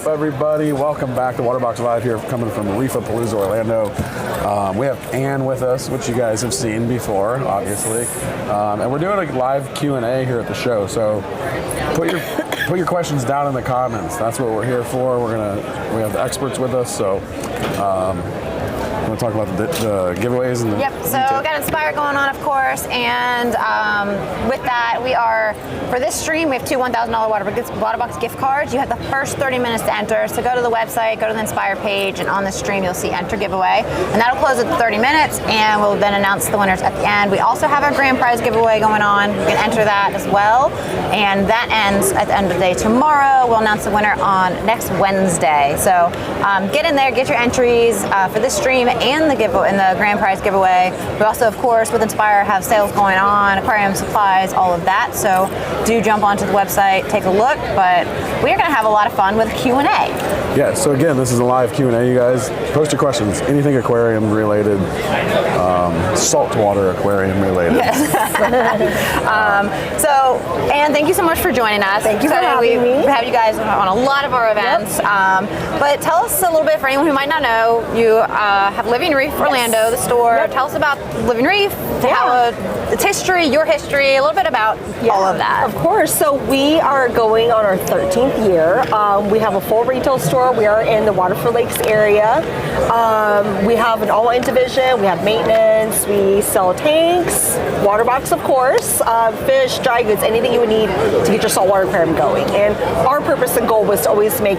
up, everybody? Welcome back to Waterbox Live here, coming from Reef Orlando. We have Ann with us, which you guys have seen before, obviously. And we're doing a live Q&A here at the show, so put your questions down in the comments. That's what we're here for. We have the experts with us, so want to talk about the giveaways and the so we got Inspire going on, of course, and with that, we are, for this stream, we have two $1,000 Waterbox gift cards. You have the first 30 minutes to enter, so go to the website, go to the Inspire page, and on the stream you'll see enter giveaway, and that'll close at 30 minutes, and we'll then announce the winners at the end. We also have our grand prize giveaway going on. You can enter that as well, and that ends at the end of the day tomorrow. We'll announce the winner on next Wednesday, so get in there, get your entries for this stream and the grand prize giveaway. We also, of course, with Inspire have sales going on, aquarium supplies, all of that. So do jump onto the website, take a look. But we are going to have a lot of fun with Q&A. Yeah. So again, this is a live Q&A. You guys post your questions, anything aquarium related, saltwater aquarium related. Yes. And thank you so much for joining us. Thank you for having me. We have you guys on a lot of our events. Yep. But tell us a little bit, for anyone who might not know, you have Living Reef Orlando, the store. Yep. Tell us about Living Reef, how its history, your history, a little bit about all of that. Of course. So we are going on our 13th year. We have a full retail store. We are in the Waterford Lakes area. We have an all-in division. We have maintenance. We sell tanks, water box, of course, fish, dry goods, anything you would need to get your saltwater aquarium going. And our purpose and goal was to always make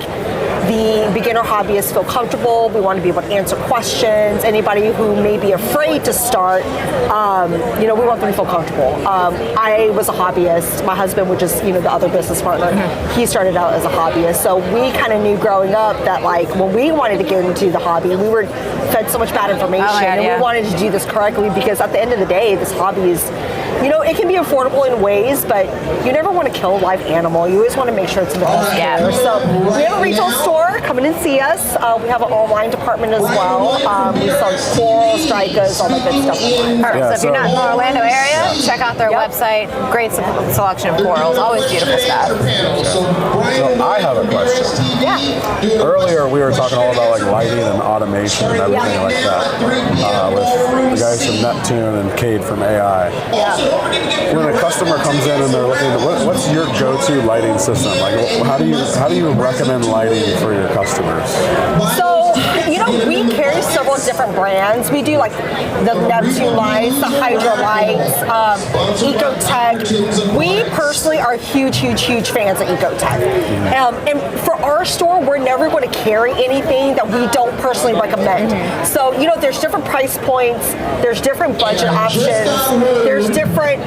the beginner hobbyists feel comfortable. We want to be able to answer questions. Anybody who may be afraid to start, we want them to feel comfortable. I was a hobbyist. My husband, which is the other business partner, he started out as a hobbyist. So we kind of knew growing up that when we wanted to get into the hobby, we were fed so much bad information, and we wanted to do this correctly, because at the end of the day, this hobby is, it can be affordable in ways, but you never want to kill a live animal. You always want to make sure it's in the best care. So we have a retail store. Come in and see us. We have an online department as well. We sell corals, dry goods, all that good stuff. Perfect. So if you're not in the Orlando area, check out their website. Great selection of corals. Always beautiful stuff. So I have a question. Yeah. Earlier we were talking all about lighting and automation and everything like that with the guys from Neptune and Cade from AI. Yeah. When a customer comes in and they're looking at what's your go-to lighting system? How do you recommend lighting for your customers? So, we carry several different brands. We do the Neptune lights, the Hydra lights, Ecotech. We personally are huge fans of Ecotech. And for our store, we're never going to carry anything that we don't personally recommend. So, there's different price points, there's different budget options, there's different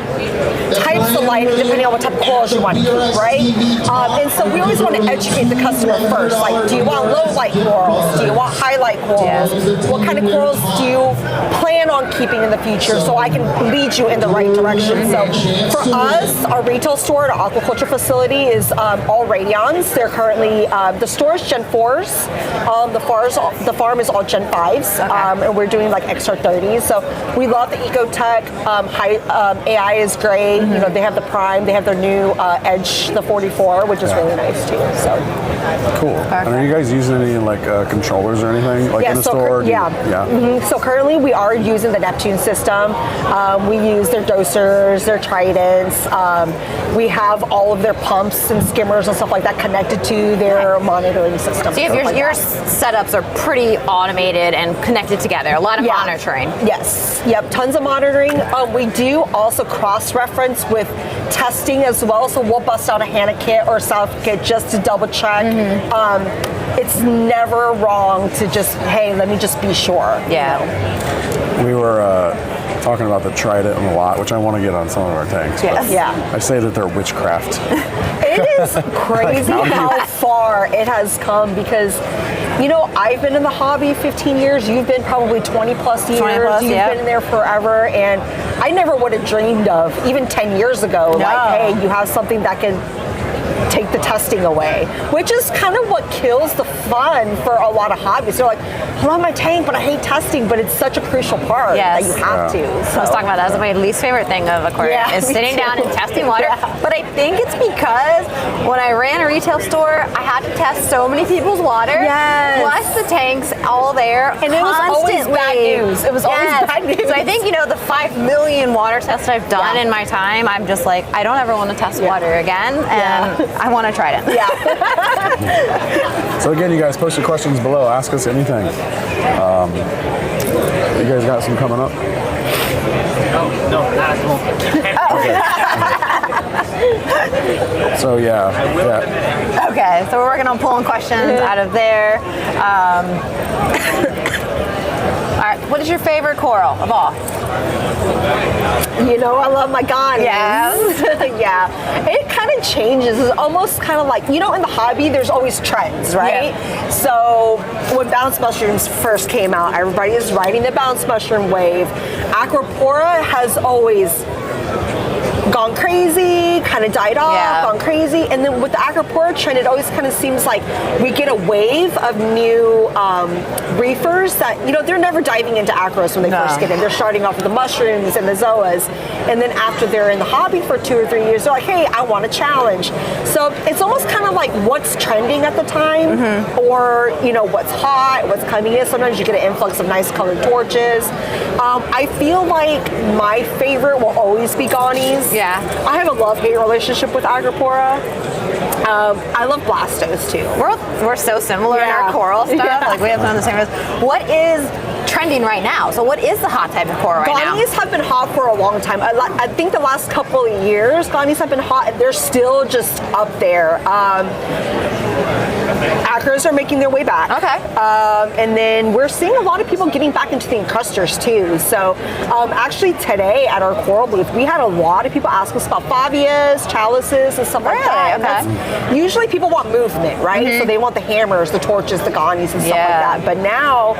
types of lighting depending on what type of corals you want to keep, right? And so we always want to educate the customer first. Do you want low light corals? Do you want high light corals? What kind of corals do you plan on keeping in the future, so I can lead you in the right direction? So for us, our retail store, our aquaculture facility is all Radions. They're currently, the store is Gen 4s. The farm is all Gen 5s. And we're doing XR30s. So we love the Ecotech. AI is great. They have the Prime. They have their new Edge, the 44, which is really nice too. So cool. And are you guys using any controllers or anything in the store? So currently we are using the Neptune system. We use their dosers, their tridents. We have all of their pumps and skimmers and stuff like that connected to their monitoring system. So your setups are pretty automated and connected together. A lot of monitoring. Yes. Yep. Tons of monitoring. We do also cross-reference with testing as well. So we'll bust out a HANA kit or South kit just to double check. It's never wrong to just, hey, let me just be sure. Yeah. We were talking about the trident a lot, which I want to get on some of our tanks. Yes. Yeah. I say that they're witchcraft. It is crazy how far it has come, because I've been in the hobby 15 years. You've been probably 20 plus years. You've been in there forever, and I never would have dreamed of, even 10 years ago, hey, you have something that can take the testing away, which is kind of what kills the fun for a lot of hobbies. They're like, I love my tank, but I hate testing, but it's such a crucial part that you have to. So. I was talking about that. That's my least favorite thing of aquarium is sitting down and testing water. But I think it's because when I ran a retail store, I had to test so many people's water. Plus the tanks all there. And it was always bad news. It was always bad news. So I think, the 5 million water tests I've done in my time, I'm just like, I don't ever want to test water again, and I want to try it. So again, you guys post your questions below. Ask us anything. You guys got some coming up? No, not at the moment. So yeah. Okay, so we're working on pulling questions out of there. All right, what is your favorite coral of all? I love my ganis. Yeah. It kind of changes. It's almost kind of like, in the hobby, there's always trends, right? Yeah. So when bounce mushrooms first came out, everybody is riding the bounce mushroom wave. Aquapora has always gone crazy, kind of died off, gone crazy. And then with the Aquapora trend, it always kind of seems like we get a wave of new reefers that, they're never diving into acros when they first get in. They're starting off with the mushrooms and the zoas. And then after they're in the hobby for 2 or 3 years, they're like, hey, I want a challenge. So it's almost kind of like what's trending at the time or, what's hot, what's coming in. Sometimes you get an influx of nice colored torches. I feel like my favorite will always be ganis. Yeah. I have a love-hate relationship with Aquapora. I love Blastos too. We're so similar in our coral stuff. Like we have some of the same. What is trending right now? So what is the hot type of coral right now? Ganis have been hot for a long time. I think the last couple of years, ganis have been hot, and they're still just up there. Acros are making their way back. Okay. And then we're seeing a lot of people getting back into the encrusters too. So actually today at our coral booth, we had a lot of people ask us about favias, chalices, and stuff like that. Okay. And usually people want movement, right? So they want the hammers, the torches, the ganis, and stuff like that. But now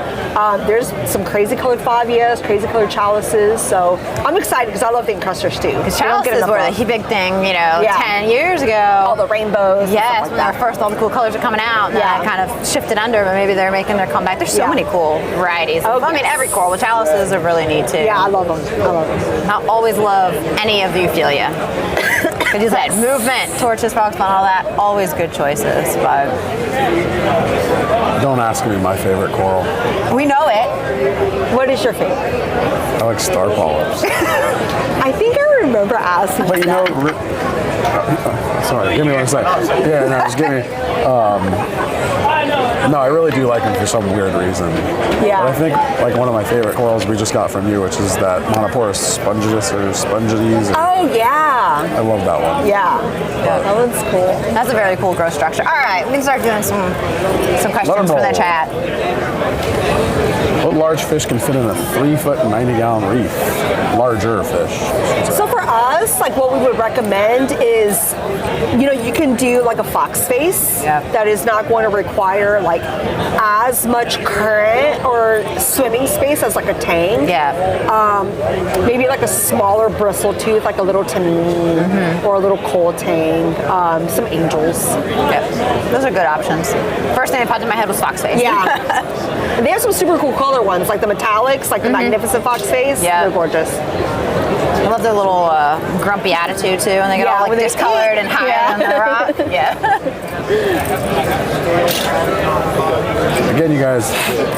there's some crazy colored favias, crazy colored chalices. So I'm excited because I love the encrusters too. Because chalices were the big thing, 10 years ago. All the rainbows. Yes, when they were first, all the cool colors are coming out. And that kind of shifted under, but maybe they're making their comeback. There's so many cool varieties. I mean, every coral, but chalices are really neat too. Yeah, I love them. I always love any of the Euphyllia. Like you said, movement, torches, frog spawn, all that, always good choices. But Don't ask me my favorite coral. we know it. What is your favorite? I like star polyps. I think I remember asking But that. sorry, give me 1 second. Yeah, no, just give me. No, I really do like them for some weird reason. Yeah. But I think like one of my favorite corals we just got from you, which is that Monoporus spongitus or spongides. Oh, yeah. I love that one. Yeah. That one's cool. That's a very cool growth structure. All right, we can start doing some questions from the chat. What large fish can fit in a 3-foot 90-gallon reef? Larger fish. So for us, like what we would recommend is, you can do like a fox space that is not going to require like as much current or swimming space as like a tank. Maybe like a smaller bristle tooth, like a little tanine or a little coal tank, some angels. Those are good options. First thing that popped in my head was fox face. They have some super cool color ones, like the metallics, like the magnificent fox face. They're gorgeous. I love their little grumpy attitude too, and they get all like discolored and higher on the rock. Again, you guys,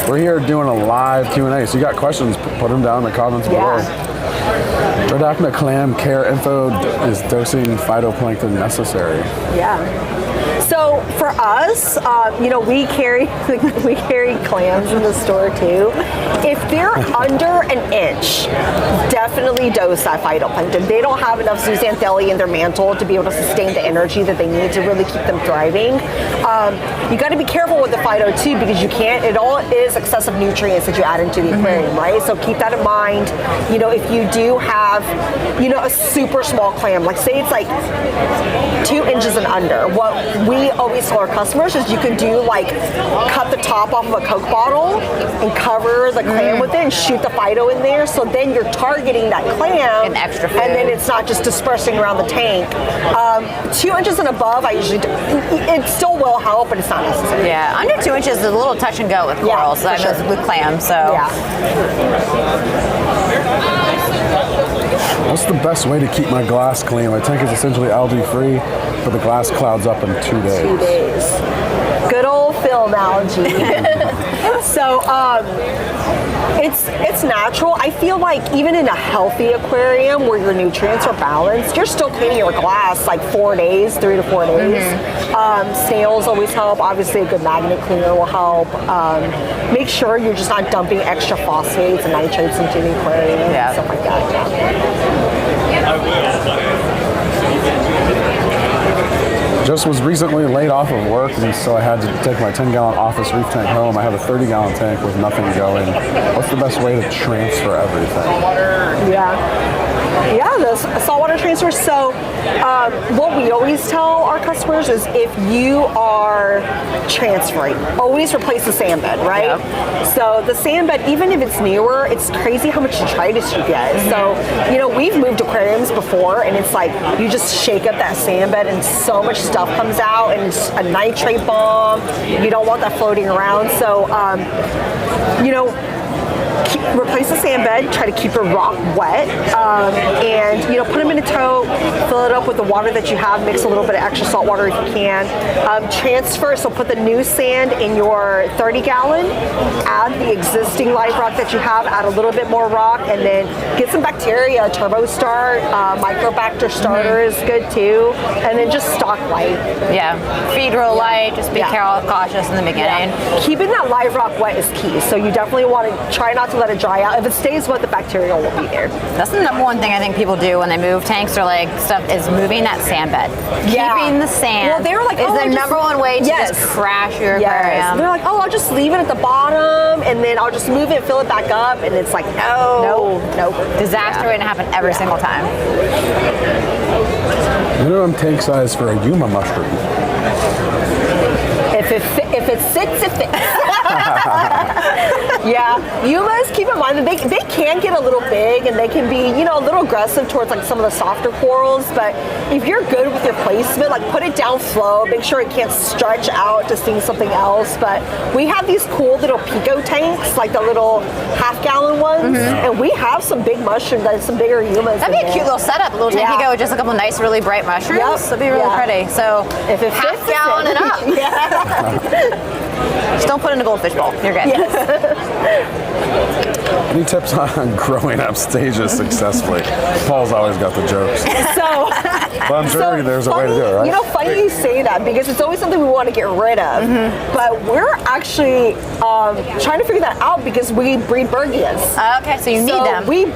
we're here doing a live Q&A, so you got questions, put them down in the comments below. Drodacna clam care info, is dosing phytoplankton necessary? So for us, we carry clams in the store too. If they're under an inch, definitely dose that phytoplankton. They don't have enough zooxanthellae in their mantle to be able to sustain the energy that they need to really keep them thriving. You got to be careful with the phyto too, because it all is excessive nutrients that you add into the aquarium, right? So keep that in mind. If you do have, a super small clam, like say it's like 2 inches and under, what we we always tell our customers is you can do like cut the top off of a Coke bottle and cover the clam with it and shoot the phyto in there. So then you're targeting that clam, and extra food. and then it's not just dispersing around the tank. 2 inches and above, I usually do. It still will help, but it's not necessary. Yeah, under 2 inches is a little touch and go with corals. for sure. With clams. So Yeah. What's the best way to keep my glass clean? My tank is essentially algae free, but the glass clouds up in 2 days. 2 days. Good old film algae. So it's natural. I feel like even in a healthy aquarium where your nutrients are balanced, you're still cleaning your glass like 4 days, 3 to 4 days. Snails always help. Obviously, a good magnet cleaner will help. Make sure you're just not dumping extra phosphates and nitrates into the aquarium and stuff like that. Just was recently laid off of work, and so I had to take my 10-gallon office reef tank home. I have a 30-gallon tank with nothing going. What's the best way to transfer everything? Yeah, the saltwater transfer. So what we always tell our customers is if you are transferring, always replace the sand bed, right? Yep. So the sand bed, even if it's newer, it's crazy how much detritus you get. So, you know, we've moved aquariums before, and it's like you just shake up that sand bed and so much stuff comes out, and it's a nitrate bomb. You don't want that floating around. So, you know, replace the sand bed, try to keep your rock wet, and you know, put them in a tote, fill it up with the water that you have, mix a little bit of extra salt water if you can. Transfer, so put the new sand in your 30-gallon, add the existing live rock that you have, add a little bit more rock, and then get some bacteria, turbo start, microbacter starter is good too, and then just stock light. Yeah, feed real light, just be cautious in the beginning. Yeah. Keeping that live rock wet is key, so you definitely want to try not to let it dry out. If it stays wet, the bacteria will be there. That's the number one thing I think people do when they move tanks or like stuff is moving that sand bed. Keeping the sand. Well, they were like, is the number one way to just crash your aquarium. They're like, oh, I'll just leave it at the bottom and then I'll just move it, fill it back up, and it's like, no. Disaster waiting to happen every single time. Minimum tank size for a Yuma mushroom. If it sits, it fits. Yeah, Yumas, keep in mind that they can get a little big and they can be, you know, a little aggressive towards like some of the softer corals, but if you're good with your placement, like put it down slow, make sure it can't stretch out to sting something else. But we have these cool little pico tanks, like the little half-gallon ones, and we have some big mushrooms, some bigger Yumas. That'd be a cute little setup, a little tanky with just a couple nice, really bright mushrooms. Yep. That'd be really pretty. So if it fits, half-gallon and up. Just don't put it in a goldfish bowl. You're good. Any tips on growing up stages successfully? Paul's always got the jokes. So, but I'm sure there's a way to do it, right? You know, funny you say that because it's always something we want to get rid of. But we're actually trying to figure that out because we breed Bergias. Okay, so you need them. We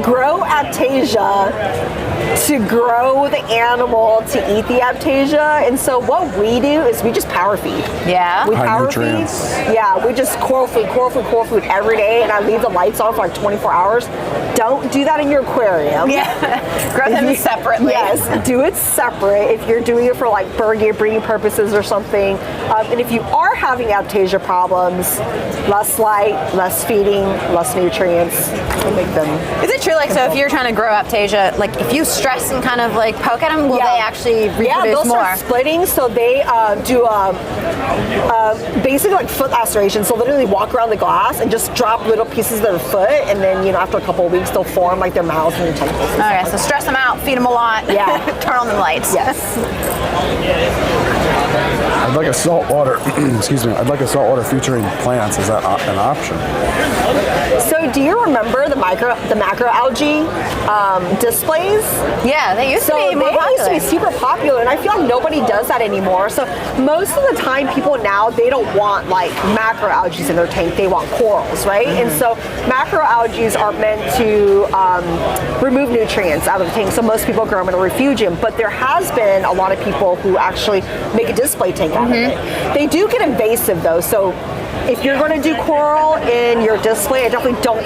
grow Aptasia to grow the animal to eat the Aptasia, and so what we do is we just power feed. Yeah. We High power nutrients. feed. Yeah, we just coral food every day, and I leave the lights on for like 24 hours. Don't do that in your aquarium. Yeah. Grow them separately. Yes, do it separate if you're doing it for like Bergia breeding purposes or something. And if you are having Aptasia problems, less light, less feeding, less nutrients will make them. Is it true, like, so if you're trying to grow Aptasia, like, if you stress and kind of like poke at them, will they actually reproduce Yeah, they'll more? start splitting, so they do basically like foot laceration. So literally walk around the glass and just drop little pieces of their foot, and then, you know, after a couple of weeks, they'll form like their mouths and their tentacles. Okay, so stress them out, feed them a lot. Yeah. Turn on the lights. Yes. I'd like a saltwater, excuse me, I'd like a saltwater featuring plants. Is that an option? So do you remember the macroalgae displays? Yeah, they used to be more they used to popular. be super popular, and I feel like nobody does that anymore. So most of the time, people now, they don't want like macroalgae in their tank. They want corals, right? And so macroalgae are meant to remove nutrients out of the tank. So most people grow them in a refugium, but there has been a lot of people who actually make a display tank out of it. They do get invasive though, so If you're going to do coral in your display, I definitely don't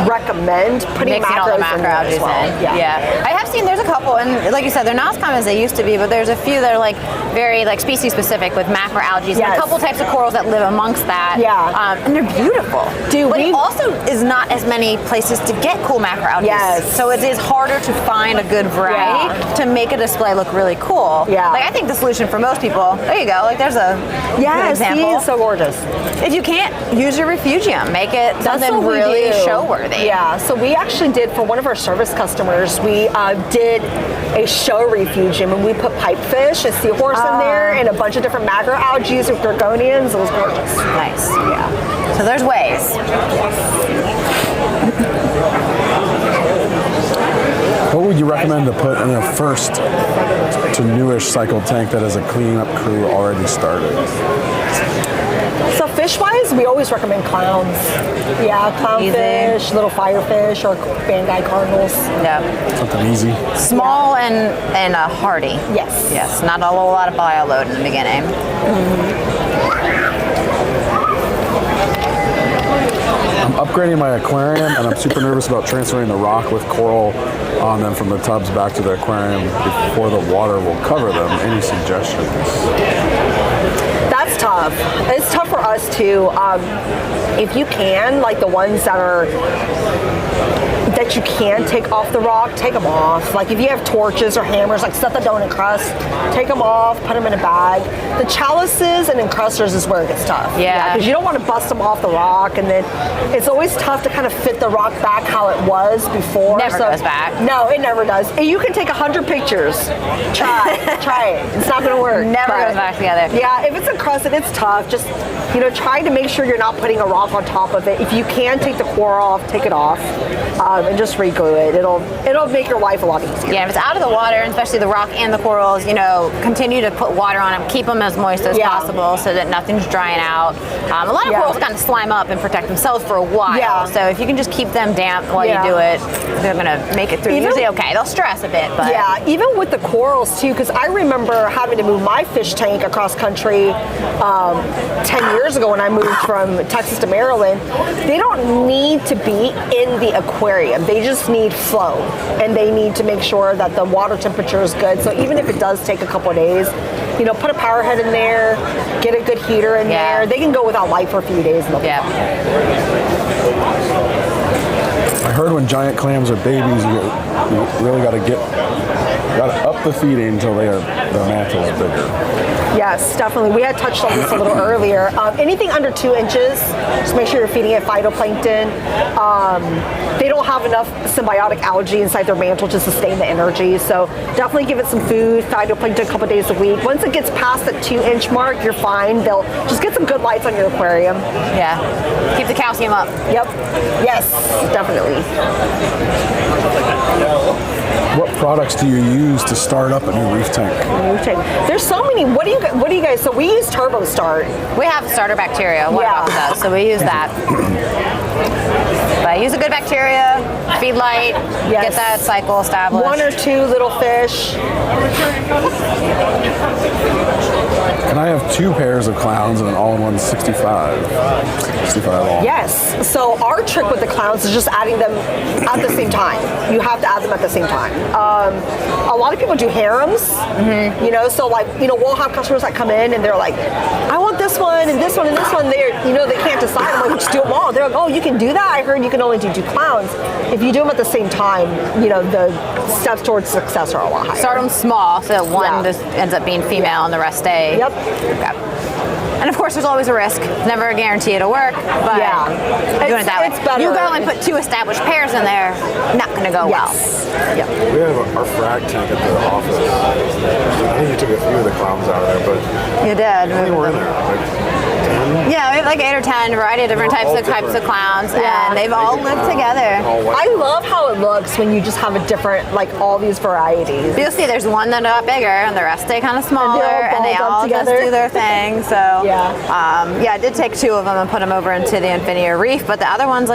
recommend putting Mixing all macros the macro in there as algae well. in. Yeah. I have seen there's a couple, and like you said, they're not as common as they used to be, but there's a few that are like very like species specific with macro algae. And a couple types of corals that live amongst that. Yeah. And they're beautiful. Dude, but it also is not as many places to get cool macro algae. Yes. So it is harder to find a good variety to make a display look really cool. Yeah. Like I think the solution for most people, there you go, like there's a good example. He is so gorgeous. If you can't, use your Refugeium. Make it something really show-worthy. Yeah, so we actually did, for one of our service customers, we did a show Refugeium, and we put pipefish, a seahorse in there, and a bunch of different macroalgae with gorgonians. It was gorgeous. Nice. Yeah. So there's ways. What would you recommend to put in a first to newish cycle tank that has a cleanup crew already started? So fish-wise, we always recommend clowns. Yeah, clownfish, little firefish, or bandai cardinals. Yeah. Something easy. Small and hardy. Yes. Yes. Not a whole lot of bio load in the beginning. I'm upgrading my aquarium, and I'm super nervous about transferring the rock with coral on them from the tubs back to the aquarium before the water will cover them. Any suggestions? That's tough. It's tough for us too. If you can, like the ones that you can take off the rock, take them off. Like if you have torches or hammers, like stuff that don't encrust, take them off, put them in a bag. The chalices and encrusters is where it gets tough. Yeah. Because you don't want to bust them off the rock, and then it's always tough to kind of fit the rock back how it was before. Never goes back. No, it never does. And you can take 100 pictures. Try it. It's not going to work. Never goes back together. Yeah, if it's encrusted, it's tough. Just, try to make sure you're not putting a rock on top of it. If you can take the coral off, take it off, and just reglue it. It'll make your life a lot easier. Yeah, if it's out of the water, and especially the rock and the corals, continue to put water on them, keep them as moist as possible so that nothing's drying out. A lot of corals kind of slime up and protect themselves for a while. Yeah. So if you can just keep them damp while you do it, they're gonna make it through. Usually okay. They'll stress a bit, but even with the corals too, because I remember having to move my fish tank across country 10 years ago when I moved from Texas to Maryland. They don't need to be in the aquarium. They just need flow, and they need to make sure that the water temperature is good. So even if it does take a couple of days, put a power head in there, get a good heater in there. They can go without light for a few days. And I heard when giant clams are babies, you really got to up the feeding until their mantle is bigger. Yes, definitely. We had touched on this a little earlier. Anything under 2 inches, just make sure you're feeding it phytoplankton. They don't have enough symbiotic algae inside their mantle to sustain the energy, so definitely give it some food, phytoplankton a couple days a week. Once it gets past the 2-inch mark, you're fine. They'll just get some good lights on your aquarium. Yeah, keep the calcium up. Yep. Yes, definitely. What products do you use to start up a new reef tank? There's so many. What do you guys? So we use Turbo Start. We have starter bacteria. Waterbox does, so we use that. But use a good bacteria, feed light, get that cycle established. 1 or 2 little fish. And I have 2 pairs of clowns and an all-in-one 65 all. Yes. So our trick with the clowns is just adding them at the same time. You have to add them at the same time. A lot of people do harems. So we'll have customers that come in and they're like, I want this one and this one and this one. They can't decide. I'm like, just do them all. They're like, oh, you can do that? I heard you can only do 2 clowns. If you do them at the same time, the steps towards success are a lot higher. Start them small so that one just ends up being female and the rest stay. Yep. Okay. And of course, there's always a risk. Never a guarantee it'll work, but doing it that way. It's better. You go and put 2 established pairs in there, not going to go well. Yep. We have our frag tank at the office. I think you took a few of the clowns out of there, but You did. how many were in there? Like 10? Yeah, we have like 8 or 10, a variety of different types of clowns, and they've all lived together. I love how it looks when you just have a different, all these varieties. You'll see there's one that got bigger, and the rest stay kind of smaller, and they all just do their thing. So I did take 2 of them and put them over into the Infinity Reef, but the other one's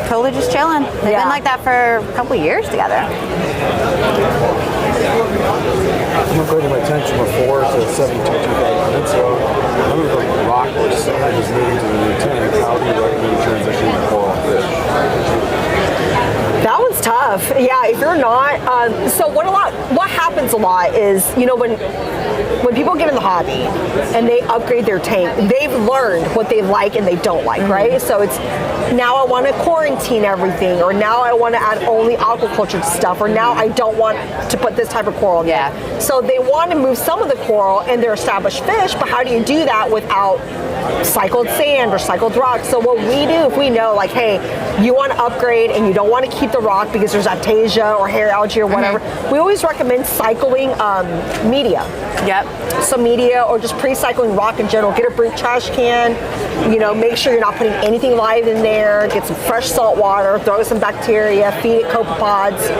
totally just chilling. They've been like that for a couple years together. I'm upgrading my tanks from a 4 to 72 peninsula. Under the rock or sand is moving to the new tank. How do you recommend transitioning to coral fish? That one's tough. Yeah, if you're not, so what happens a lot is, when people get in the hobby and they upgrade their tank, they've learned what they like and they don't like, right? So it's, now I want to quarantine everything, or now I want to add only aquaculture stuff, or now I don't want to put this type of coral in there. So they want to move some of the coral and their established fish, but how do you do that without cycled sand or cycled rock? So what we do, if we know, like, hey, you want to upgrade and you don't want to keep the rock because there's aptasia or hair algae or whatever, we always recommend cycling media. So media, or just pre-cycling rock in general. Get a brute trash can, make sure you're not putting anything live in there. Get some fresh salt water, throw some bacteria, feed it copepods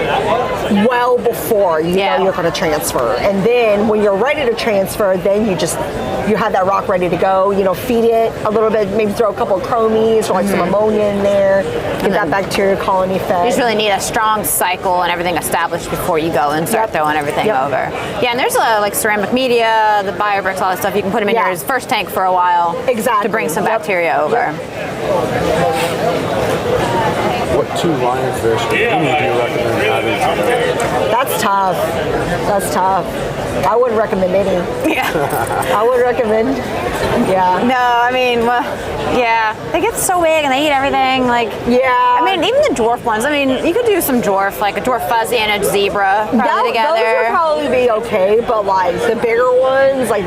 well before you know you're going to transfer. And then when you're ready to transfer, then you have that rock ready to go. Feed it a little bit, maybe throw a couple of chromies or like some ammonia in there. Get that bacteria colony fed. You just really need a strong cycle and everything established before you go and start throwing everything over. Yeah, and there's like ceramic media, the biobricks, all that stuff. You can put them in your first tank for a while to bring some bacteria over. What 2 lionfish, if any, do you recommend having today? That's tough. I wouldn't recommend any. I would recommend, No, I mean, they get so big and they eat everything. Like, I mean, even the dwarf ones. I mean, you could do some dwarf, like a dwarf fuzzy and a zebra probably together. Those would probably be okay, but like the bigger ones, like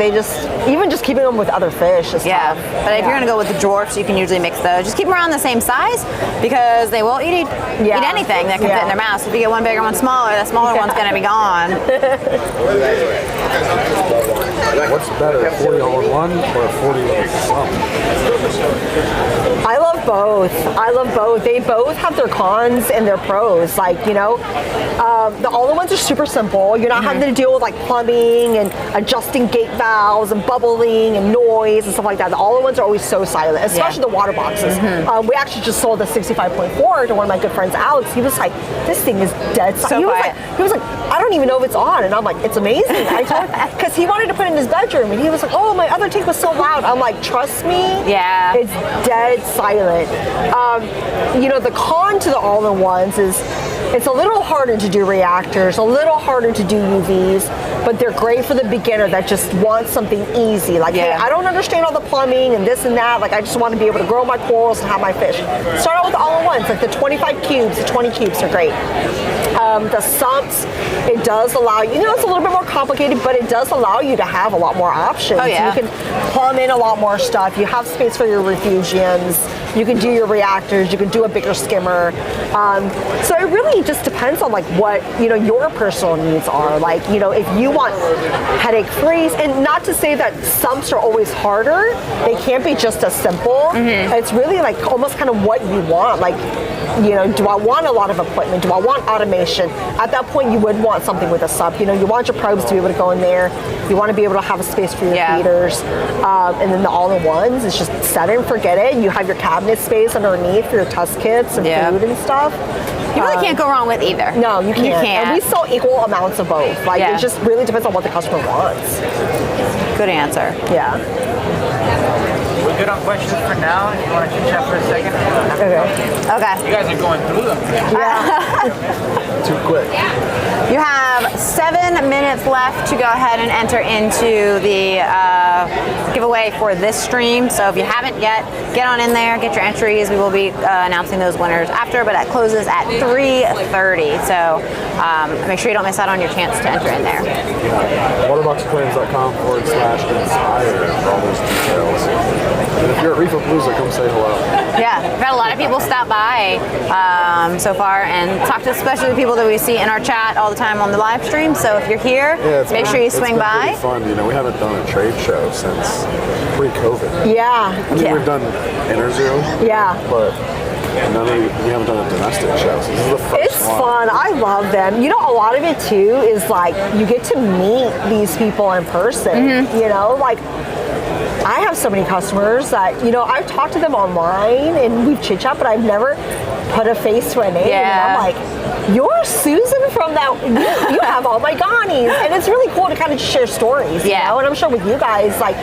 even just keeping them with other fish is tough. But if you're gonna go with the dwarfs, you can usually mix those. Just keep them around the same size because they will eat anything that can fit in their mouth. So if you get one bigger, one smaller, that smaller one's gonna be gone. What's better, a 40-all-in-one or a 40-all-in-something? I love both. They both have their cons and their pros. Like, the all-in-ones are super simple. You're not having to deal with like plumbing and adjusting gate valves and bubbling and noise and stuff like that. The all-in-ones are always so silent, especially the water boxes. We actually just sold the 65.4 to one of my good friends, Alex. He was like, this thing is dead silent. He was like, I don't even know if it's on. And I'm like, it's amazing. I told him, because he wanted to put it in his bedroom and he was like, oh, my other tank was so loud. I'm like, trust me, it's dead silent. The con to the all-in-ones is it's a little harder to do reactors, a little harder to do UVs, but they're great for the beginner that just wants something easy. Like, hey, I don't understand all the plumbing and this and that. Like, I just want to be able to grow my corals and have my fish. Start out with the all-in-ones, like the 25 cubes, the 20 cubes are great. The sumps, it does allow you, it's a little bit more complicated, but it does allow you to have a lot more options. You can plumb in a lot more stuff. You have space for your refugiums. You can do your reactors. You can do a bigger skimmer. So it really just depends on like what, your personal needs are. Like, if you want headache free, and not to say that sumps are always harder, they can't be just as simple. It's really like almost kind of what you want. Like, do I want a lot of equipment? Do I want automation? At that point, you would want something with a sump. You want your probes to be able to go in there. You want to be able to have a space for your feeders. And then the all-in-ones, it's just set it and forget it. You have your cabinet space underneath for your test kits and food and stuff. You really can't go wrong with either. No, you can't. And we sell equal amounts of both. Like, it just really depends on what the customer wants. Good answer. We're good on questions for now. If you want to chit chat for a second. Okay. You guys are going through them. Too quick. You have 7 minutes left to go ahead and enter into the giveaway for this stream. So if you haven't yet, get on in there, get your entries. We will be announcing those winners after, but that closes at 3:30. So make sure you don't miss out on your chance to enter in there. Waterboxaquariums.com/inspire for all those details. And if you're at Reef Orlando, come say hello. We've had a lot of people stop by so far and talk to especially the people that we see in our chat all the time on the live stream. So if you're here, make sure you swing by. It's been fun. We haven't done a trade show since pre-COVID. Yeah. I mean, we've done Interzoo. Yeah. But we haven't done a domestic show. So this is the first It's fun. I love them. A lot of it too is like you get to meet these people in person. Like I have so many customers that, I've talked to them online and we've chit chat, but I've never put a face to a name. And I'm like, you're Susan from that, you have all my ganis. And it's really cool to kind of share stories, you know? And I'm sure with you guys, like,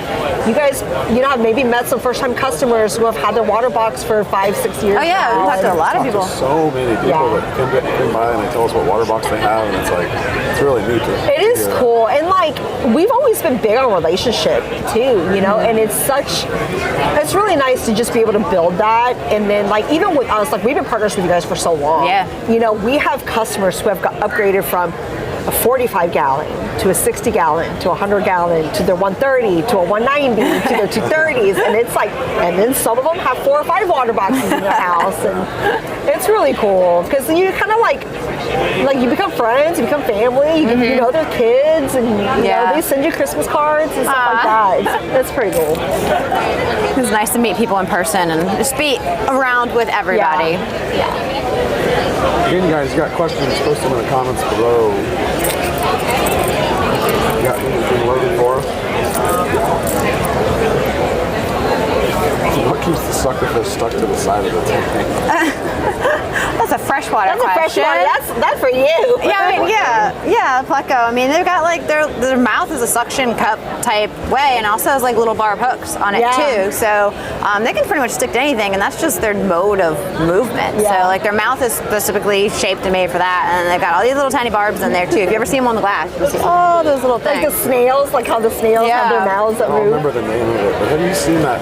you guys, you know, have maybe met some first-time customers who have had their water box for 5-6 years. Oh yeah, now. we talked to a lot of people. So many people that come by and they tell us what water box they have, and it's like, it's really neat. It is cool, and like we've always been big on relationship too, you know, and it's really nice to just be able to build that, and then like even with us, like we've been partners with you guys for so long. Yeah. You know, we have customers who have upgraded from a 45 gallon to a 60 gallon to a 100 gallon to their 130 to a 190 to their 230s, and it's like, and then some of them have 4 or 5 water boxes in their house, and it's really cool because you kind of like you become friends, you become family, you know their kids, and you know they send you Christmas cards and stuff like that. It's pretty cool. It's nice to meet people in person and just be around with everybody. Again, guys, you got questions, post them in the comments below. You got anything loaded for us? What keeps the suckerfish stuck to the side of the tank? That's a freshwater question. That's for you. Yeah, I mean, yeah, pleco. I mean, they've got like their mouth is a suction cup type way, and also has like little barb hooks on it too. So they can pretty much stick to anything, and that's just their mode of movement. So like their mouth is specifically shaped and made for that, and they've got all these little tiny barbs in there too. If you ever see them on the glass, you'll see all those little things. Like the snails, like how the snails have their mouths that I don't move. remember the name of it, but have you seen that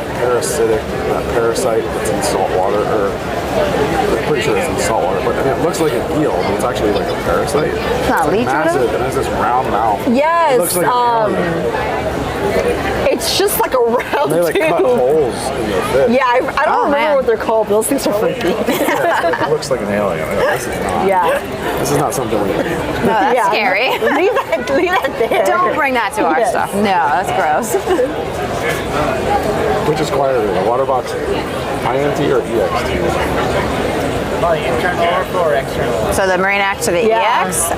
parasite that's in salt water? Or I'm pretty sure it's in salt water, but I mean, it looks like an eel, but it's actually like a parasite. It's not a leech, massive, and it has this round mouth. Yes. It looks like an alien. It's just like a round They like cut holes in the fish. Yeah, I don't remember what they're called. Those things are freaky. It looks like an alien. This is not. This is not something we. No, that's scary. Leave that there. Don't bring that to our stuff. No, that's gross. Which is quieter, the water box INT or EXT? Internal or external? So the Marine X to the EX.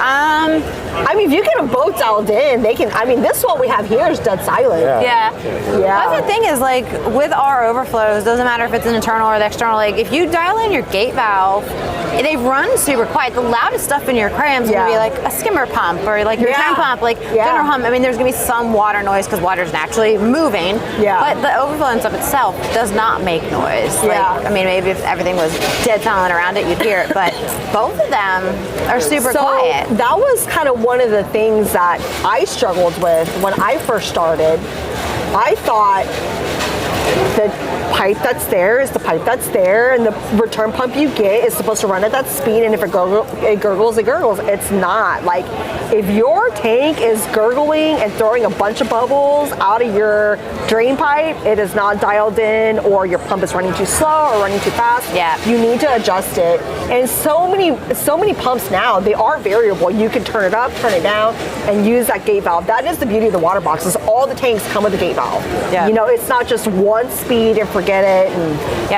I mean, if you get them both dialed in, they can. I mean, this one we have here is dead silent. Yeah. That's the thing is, like, with our overflows, doesn't matter if it's an internal or the external, like, if you dial in your gate valve, they run super quiet. The loudest stuff in your aquarium is going to be like a skimmer pump or like your tram pump, like general hum. I mean, there's going to be some water noise because water's naturally moving. But the overflow and stuff itself does not make noise. Like, I mean, maybe if everything was dead silent around it, you'd hear it. But both of them are super quiet. That was kind of one of the things that I struggled with when I first started. I thought the pipe that's there is the pipe that's there, and the return pump you get is supposed to run at that speed, and if it gurgles, it gurgles. It's not. Like, if your tank is gurgling and throwing a bunch of bubbles out of your drain pipe, it is not dialed in, or your pump is running too slow or running too fast. You need to adjust it. And so many pumps now, they are variable. You can turn it up, turn it down, and use that gate valve. That is the beauty of the water boxes. All the tanks come with a gate valve. You know, it's not just one speed and forget it. And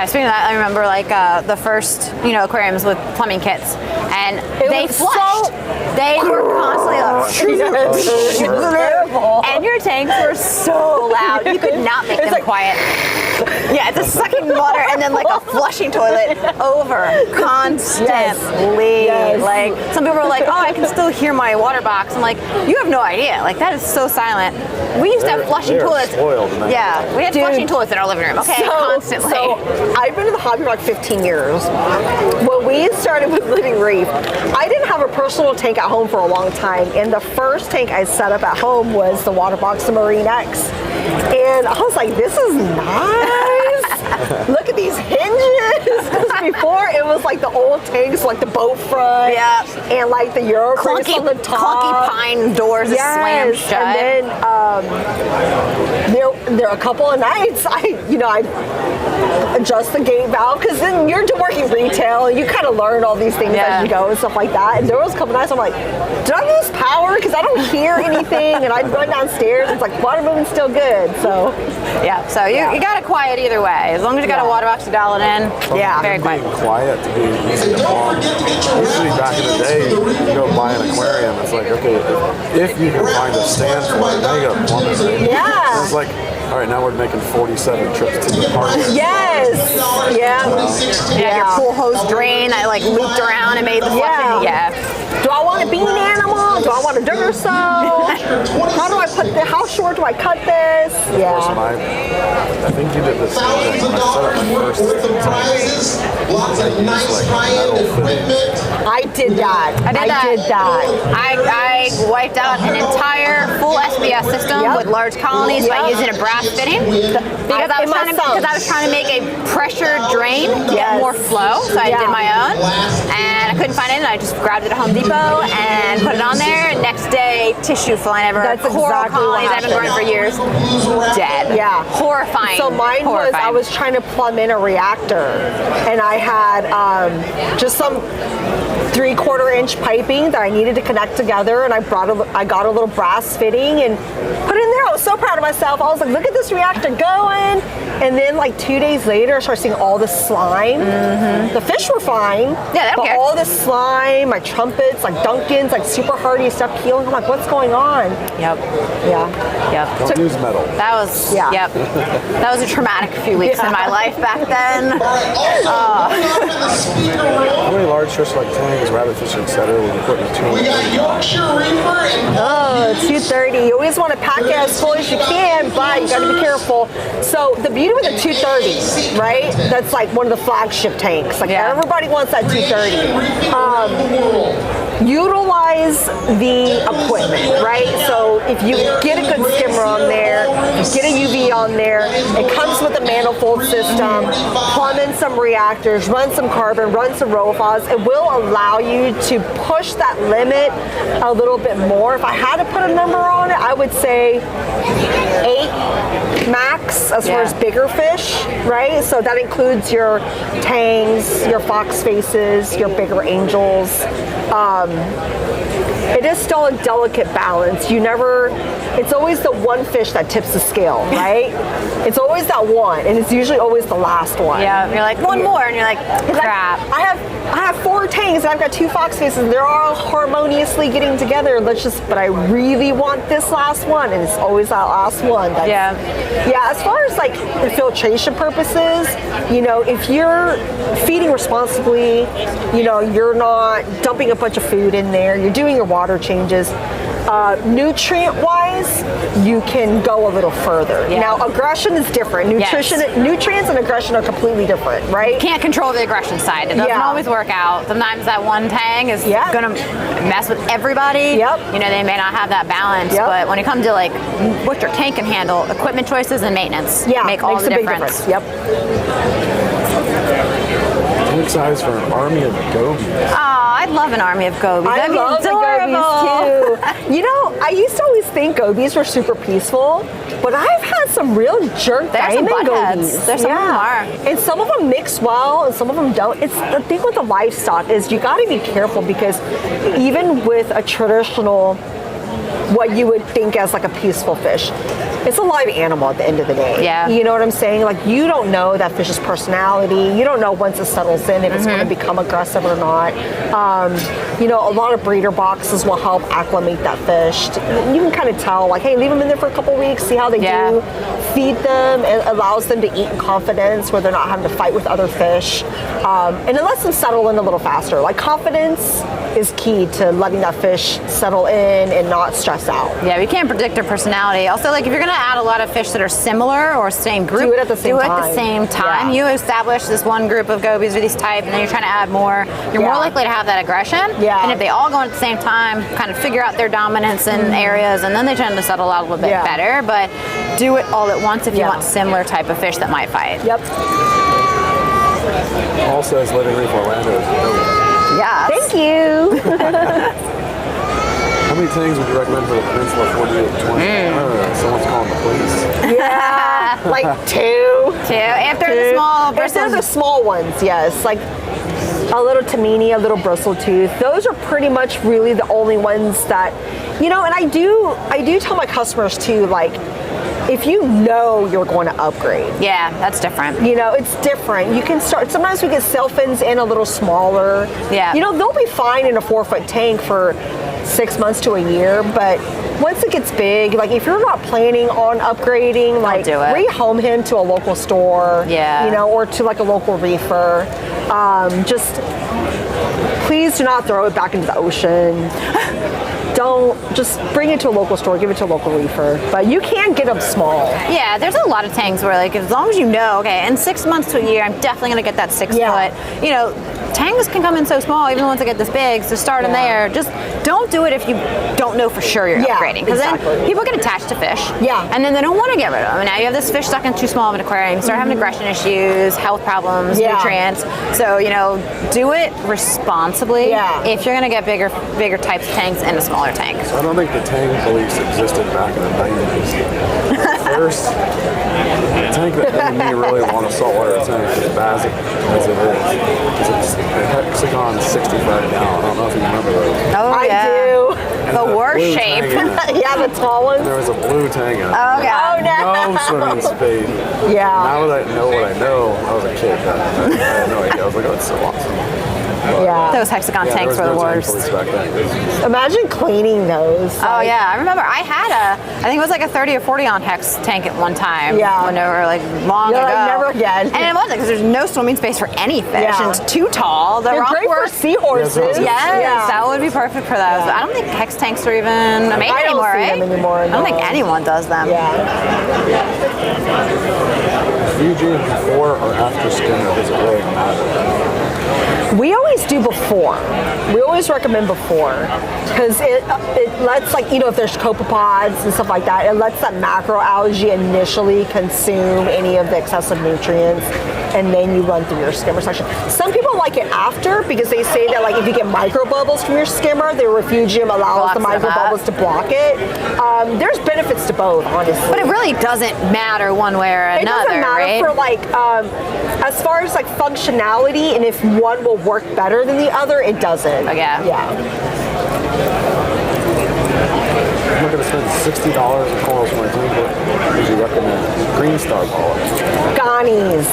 speaking of that, I remember like the first, aquariums with plumbing kits, and they flushed. They were constantly like, and your tanks were so loud, you could not make them quiet. It's a sucking water and then like a flushing toilet over constantly. Like, some people are like, oh, I can still hear my water box. I'm like, you have no idea. Like, that is so silent. We used to have flushing toilets. We had flushing toilets in our living room. Okay, constantly. So I've been in the hobby for like 15 years. When we started with Living Reef, I didn't have a personal tank at home for a long time, and the first tank I set up at home was the Waterbox Marine X. And I was like, this is nice. Look at these hinges. Before it was like the old tanks, like the boat front, and like the Euro cranks on the top. Clunky pine doors that slam shut. And then there are a couple of nights I adjust the gate valve, because then you're working retail and you kind of learn all these things as you go and stuff like that. And there was a couple nights I'm like, did I lose power? Because I don't hear anything. And I'd run downstairs. It's like water moving's still good. So so you got it quiet either way. As long as you got a water box to dial it in. Very quiet. Being quiet to be easy to plumb. Usually back in the day, you go buy an aquarium. It's like, okay, if you can find a stand for it, now you got to plumb it. Right? It's like, all right, now we're making 47 trips to the park. Your pool hose drain that like looped around and made the flushing. or so. How do I put this? How short do I cut this? Yeah. I think you did this same thing. I set up my first tank. Lots of nice high-end equipment. I did that. I did that. I wiped out an entire full SBS system Yep. with large colonies by Yep. using a brass fitting because I was trying to make a pressure drain to get more flow. So I did my own, and I couldn't find it. And I just grabbed it at Home Depot and put it on there. Next day, tissue flying everywhere. That's Coral exactly what colonies I've been growing for years, dead. Yeah. Horrifying. So mine was, I was trying to plumb in a reactor, and I had just some 3/4 inch piping that I needed to connect together, and I got a little brass fitting and put it in there. I was so proud of myself. I was like, look at this reactor going. And then like 2 days later, I started seeing all the slime. The fish were fine. Yeah, they don't but care. all the slime, my trumpets, like Duncan's, like super hardy stuff peeling. I'm like, what's going on? Yep. Yeah. Yep. Don't use metal. That was Yeah. Yep. That was a traumatic few weeks in my life back then. How many large fish like tangs, rabbitfish, etc. when you put in too We got Yorkshire Reaper and Oh, 230. You always want to pack it as full as you can, but you got to be careful. So the beauty with the 230, right? That's like one of the flagship tanks. Like everybody wants that 230. Utilize the equipment, right? So if you get a good skimmer on there, you get a UV on there, it comes with a manifold system, plumb in some reactors, run some carbon, run some ROFOS. It will allow you to push that limit a little bit more. If I had to put a number on it, I would say 8 max as far as bigger fish, right? So that includes your tangs, your fox faces, your bigger angels. It is still a delicate balance. It's always the one fish that tips the scale, right? It's always that one, and it's usually always the last one. Yeah, you're like, one more, and you're like, crap. I have 4 tanks, and I've got 2 fox faces, and they're all harmoniously getting together. But I really want this last one, and it's always that last one. Yeah, as far as like filtration purposes, if you're feeding responsibly, you're not dumping a bunch of food in there, you're doing your water changes. Nutrient-wise, you can go a little further. Now, aggression is different. Nutrients and aggression are completely different, right? Can't control the aggression side. It doesn't always work out. Sometimes that one tang is going to mess with everybody. They may not have that balance, but when it comes to like what your tank can handle, equipment choices and maintenance make all the difference. Tank size for an army of gobies. Oh, I'd love an army of gobies. I love the gobies too. I used to always think gobies were super peaceful, but I've had some real jerk diamond gobies. There's some of them are. And some of them mix well, and some of them don't. It's the thing with the livestock is you got to be careful because even with a traditional, what you would think as like a peaceful fish, it's a live animal at the end of the day. You know what I'm saying? Like, you don't know that fish's personality. You don't know once it settles in if it's going to become aggressive or not. A lot of breeder boxes will help acclimate that fish. You can kind of tell, like, hey, leave them in there for a couple weeks, see how they do. Feed them. It allows them to eat in confidence where they're not having to fight with other fish. And it lets them settle in a little faster. Like, confidence is key to letting that fish settle in and not stress out. Yeah, we can't predict their personality. Also, like, if you're going to add a lot of fish that are similar or same group, do it at the same time. You establish this one group of gobies or these type, and then you're trying to add more. You're more likely to have that aggression. And if they all go at the same time, kind of figure out their dominance in areas, and then they tend to settle out a little bit better. But do it all at once if you want similar type of fish that might fight. Paul says living Reef Orlando is gobies. Yeah. Thank you. How many tanks would you recommend for the Peninsula 4820? Someone's calling the police. Like 2. After the small bristles. After the small ones, yes. Like a little tamini, a little bristle tooth. Those are pretty much really the only ones that, and I do tell my customers too, like, if you know you're going to upgrade. Yeah, that's different. It's different. You can start, sometimes we get sail fins in a little smaller. They'll be fine in a 4-foot tank for 6 months to a year, but once it gets big, like if you're not planning on upgrading, like rehome him to a local store, or to like a local reefer. Just please do not throw it back into the ocean. don't just bring it to a local store, give it to a local reefer. But you can get them small. Yeah, there's a lot of tanks where like as long as you know, okay, in 6 months to a year, I'm definitely gonna get that 6 foot. You know, tanks can come in so small, even the ones that get this big. So start in there. Just don't do it if you don't know for sure you're upgrading, because then people get attached to fish. And then they don't want to get rid of them. And now you have this fish stuck in too small of an aquarium. You start having aggression issues, health problems, nutrients. So you know, do it responsibly. If you're gonna get bigger types of tanks in a smaller tank. So I don't think the tank beliefs existed back in the 90s. First, the tank that made me really want a saltwater tank as bad as it is. It's a Hexagon 65 gallon. I don't know if you remember those. Oh, I yeah. do. The worst shape. Yeah, the tall ones. And there was a blue tank in it. Oh, God. No swimming speed. Now that I know what I know, I was a kid. I had no idea. I was like, oh, it's so awesome. Those Hexagon tanks were the worst. Imagine cleaning those. Oh yeah, I remember I had I think it was like a 30 or 40 on hex tank at one time. When they were like long ago. Like, never again. And it wasn't because there's no swimming space for any fish, and it's too tall. They're great for seahorses. Yes, that would be perfect for those. I don't think hex tanks are even made anymore, right? I don't think anyone does them. Refugeium before or after skimmer, does it really matter? We always do before. We always recommend before, because it lets, like, you know, if there's copepods and stuff like that, it lets that macroalgae initially consume any of the excessive nutrients, and then you run through your skimmer section. Some people like it after because they say that, like, if you get micro bubbles from your skimmer, the Refugeium allows the micro bubbles to block it. There's benefits to both, honestly. But it really doesn't matter one way or another, It doesn't matter right? for, like, as far as, like, functionality and if one will work better than the other, it doesn't. I'm not going to spend $60 on corals for my tank, but would you recommend green star polyps? Ganis.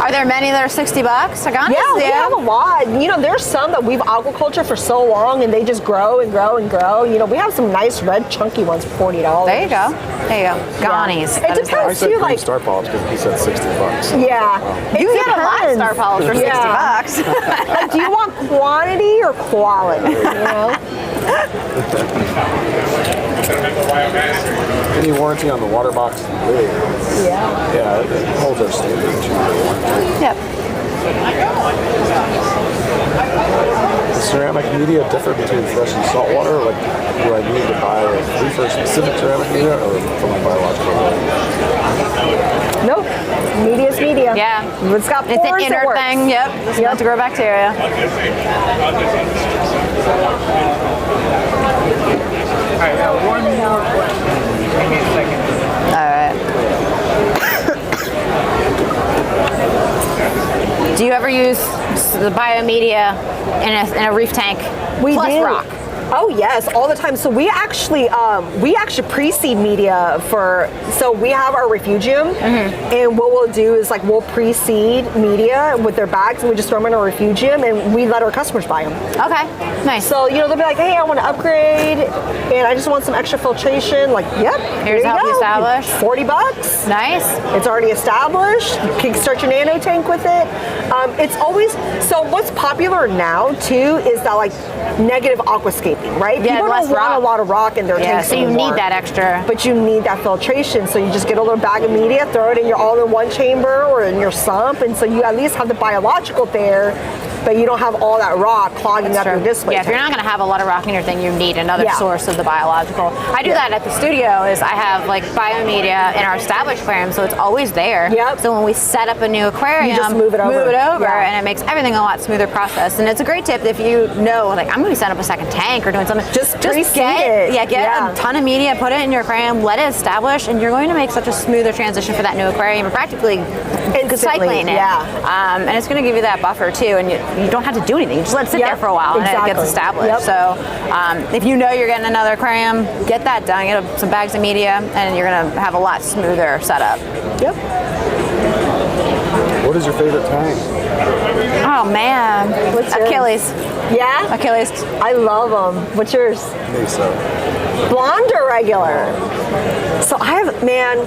Are there many that are $60? Ganis? Yeah, we have a lot. You know, there's some that we've aquacultured for so long and they just grow and grow and grow. You know, we have some nice red chunky ones for $40. There you go. Ganis. It depends I said too, green like star polyps because he said $60. You get a lot of star polyps for $60. Like, do you want quantity or quality? You know. Any warranty on the Waterbox lid? Yeah, it holds our standard. Is ceramic media different between fresh and salt water? Like, do I need to buy a reefer specific ceramic media or for my biological water? Nope. Media's media. It's got pores, It's an inner thing. It's meant to grow bacteria. Alright, now one more question. Give me a second. Alright. Do you ever use the biomedia in a reef tank plus rock? Oh yes, all the time. So we actually pre-seed media for. So we have our Refugeium, and what we'll do is, like, we'll pre-seed media with their bags, and we just throw them in our Refugeium, and we let our customers buy them. Okay, nice. So, you know, they'll be like, hey, I want to upgrade, and I just want some extra filtration. Like, yep, here's how you establish. $40. Nice. It's already established. You can start your nano tank with it. It's always, so what's popular now too is that, like, negative aquascaping, right? People don't want a lot of rock in their tanks so you anymore, need that extra. but you need that filtration. So you just get a little bag of media, throw it in your all-in-one chamber or in your sump, and so you at least have the biological there, but you don't have all that rock clogging up your display. If you're not going to have a lot of rock in your thing, you need another source of the biological. I do that at the studio. Is I have, like, biomedia in our established aquarium, so it's always there. So when we set up a new aquarium, you just move it over, and it makes everything a lot smoother process. And it's a great tip if you know, like, I'm going to be setting up a second tank or doing something. Just get a ton of media, put it in your aquarium, let it establish, and you're going to make such a smoother transition for that new aquarium. You're practically cycling it. And it's going to give you that buffer too, and you don't have to do anything. You just let it sit there for a while and it gets established. So if you know you're getting another aquarium, get that done. Get some bags of media, and you're going to have a lot smoother setup. What is your favorite tank? Oh man, Achilles. Yeah? Achilles. I love them. What's yours? Mesa. Blonde or regular? So I have, man,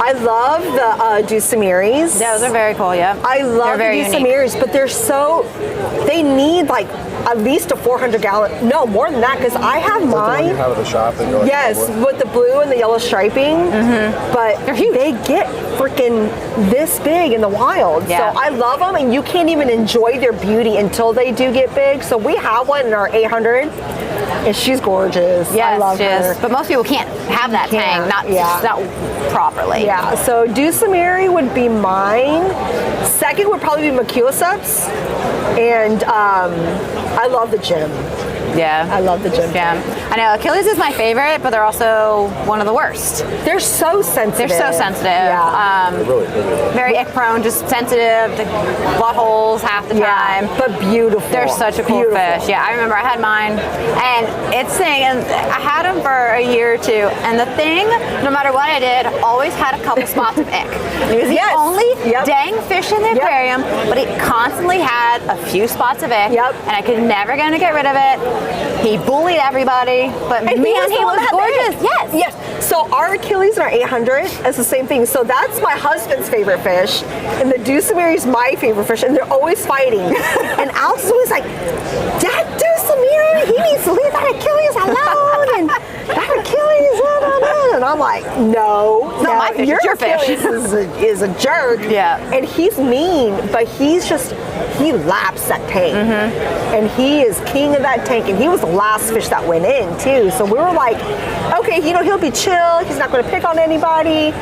I love the Dulcimeres. Those are very cool, yeah. I love the Dulcimeres, but they need like at least a 400-gallon, no, more than that, because I have mine. You have at the shop that you're like, yes, with the blue and the yellow striping, but they get freaking this big in the wild. Yeah. So I love them, and you can't even enjoy their beauty until they do get big. So we have one in our 800, and she's gorgeous. I love her. But most people can't have that tang, not properly. Yeah, so Dulcimere would be mine. Second would probably be Maculiceps, and I love the gem. Yeah. I love the gem. Yeah. I know Achilles is my favorite, but they're also one of the worst. They're so sensitive. They're so sensitive. Yeah. Very ick prone, just sensitive to buttholes half the time. But beautiful. They're such a cool fish. Yeah, I remember I had mine, and it's thing, and I had them for a year or two, and the thing, no matter what I did, always had a couple spots of ick. It was the only dang fish in the aquarium, but it constantly had a few spots of ick, and I could never get him to get rid of it. He bullied everybody, but man, he was gorgeous. Yes. Yes. So our Achilles and our 800 is the same thing. So that's my husband's favorite fish, and the Dulcimere is my favorite fish, and they're always fighting. And Alex is always like, "That Dulcimere, he needs to leave that Achilles alone." And that Achilles, and I'm like, "No, not my fish. Your It's your fish." Achilles is a jerk. Yeah. And he's mean, but he laps that tank, and he is king of that tank. And he was the last fish that went in too. So we were like, okay, he'll be chill. He's not going to pick on anybody.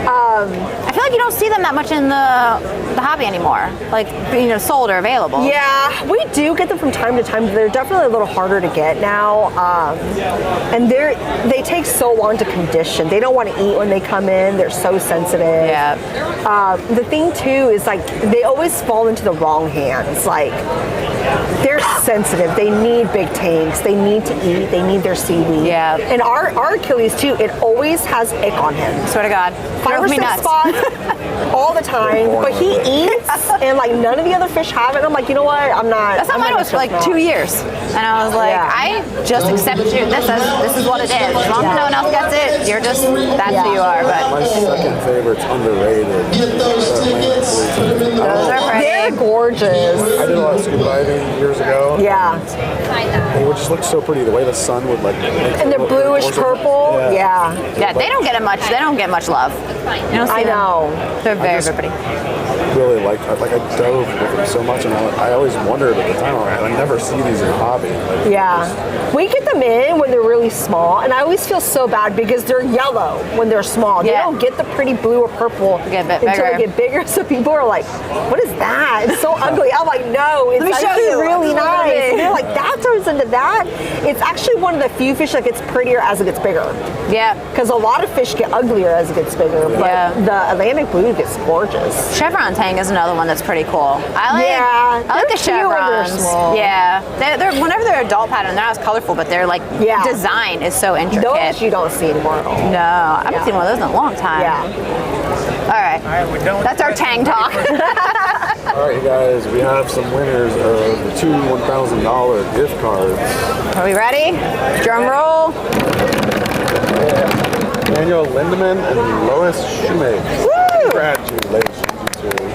I feel like you don't see them that much in the hobby anymore. Like, sold or available. Yeah, we do get them from time to time. They're definitely a little harder to get now, and they take so long to condition. They don't want to eat when they come in. They're so sensitive. Yeah. The thing too is like they always fall into the wrong hands. Like they're sensitive. They need big tanks. They need to eat. They need their seaweed. Yeah. And our Achilles too. It always has ick on him. Swear to God. 5 or 6 spots all the time. But he eats, and like none of the other fish have it. I'm like, you know what? I'm not. That's how mine was for like 2 years, and I was like, I just accept you. This is what it is. As long as no one else gets it, you're just that's who you are. But my second favorite's underrated. those are pretty. They're gorgeous. I did a lot of scuba diving years ago. Yeah. They would just look so pretty. The way the sun would like. And they're bluish purple. Yeah. Yeah, they don't get much. They don't get much love. You don't see I know. them. They're very, very pretty. Really liked. I dove with them so much, and I always wondered at the time. I never see these in hobby. Like, Yeah. We get them in when they're really small, and I always feel so bad because they're yellow when they're small. They don't get the pretty blue or purple Get a bit until bigger. they get bigger. So people are like, "What is that? It's so ugly." I'm like, "No, it's me show actually you. really That's what it nice." is. And they're like, "That turns into that." It's actually one of the few fish that gets prettier as it gets bigger. Yeah. Because a lot of fish get uglier as it gets bigger, but the Atlantic blue gets gorgeous. Chevron tang is another one that's pretty cool. I like the they're cute when they're chevrons. small. Yeah, they're whenever they're adult pattern, they're not as colorful, but they're like design is so intricate. Those you don't see anymore at all. No, I haven't seen one of those in a long time. Yeah. All right. We're done with That's our tang talk. all right, you guys, we have some winners of the 2 $1,000 gift cards. Are we ready? Drum roll. Daniel Lindemann and Lois Shoemaker. Woo! Congratulations, you two.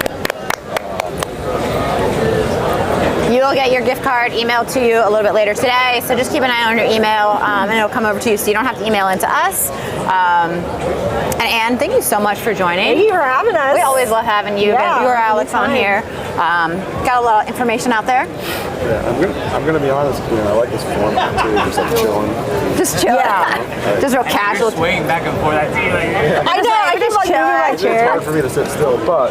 You'll get your gift card emailed to you a little bit later today, so just keep an eye on your email, and it'll come over to you, so you don't have to email into us. And Anne, thank you so much for joining. Thank you for having us. We always love having you. Yeah, you or Alex on here. Got a lot of information out there. Yeah, I'm gonna be honest with you. I like this format too, just like chilling. Just chill. Yeah. Just real casual. swaying back and forth. I see like I know. I just like moving my It's chair. hard for me to sit still, but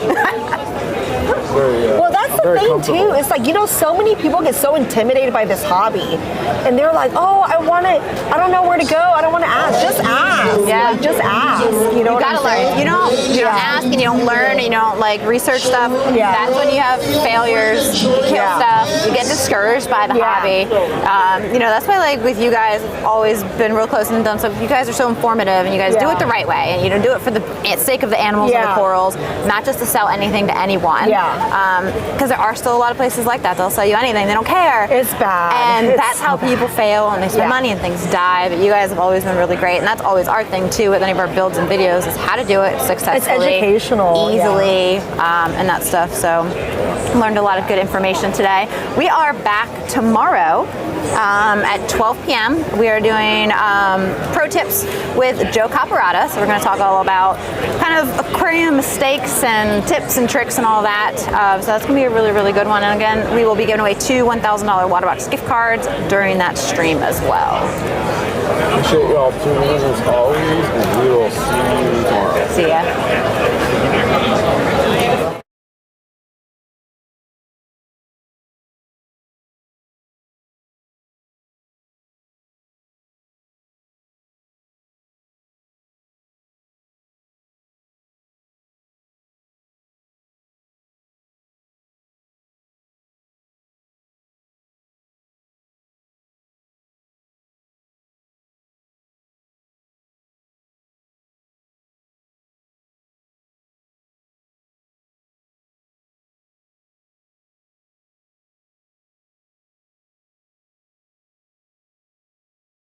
very, Well, that's the very thing comfortable. too. It's like, so many people get so intimidated by this hobby, and they're like, "Oh, I don't know where to go. I don't want to ask." Just ask. Yeah. Like, just ask. You know You what gotta I'm learn. saying? You don't ask and you don't learn and you don't like research stuff. Yeah. That's when you have failures. You kill stuff. You get discouraged by the Yeah. hobby. You know, that's why, like, with you guys, I've always been real close and done stuff. You guys are so informative, and you guys do Yeah. it the right way, and you don't do it for the sake of the animals and the Yeah. corals, not just to sell anything to anyone. Yeah. Because there are still a lot of places like that. They'll sell you anything. They don't care. It's bad. And It's that's how so bad. people fail, and they spend Yeah. money and things die. But you guys have always been really great, and that's always our thing too with any of our builds and videos is how to do it successfully, educational, easily, and that stuff. So learned a lot of good information today. We are back tomorrow at 12 p.m. We are doing pro tips with Joe Caparata. So we're going to talk all about kind of aquarium mistakes and tips and tricks and all that. So that's going to be a really, really good one. And again, we will be giving away 2 $1,000 Waterbox gift cards during that stream as well. Appreciate y'all tuning in as always, and we will see you tomorrow. See ya.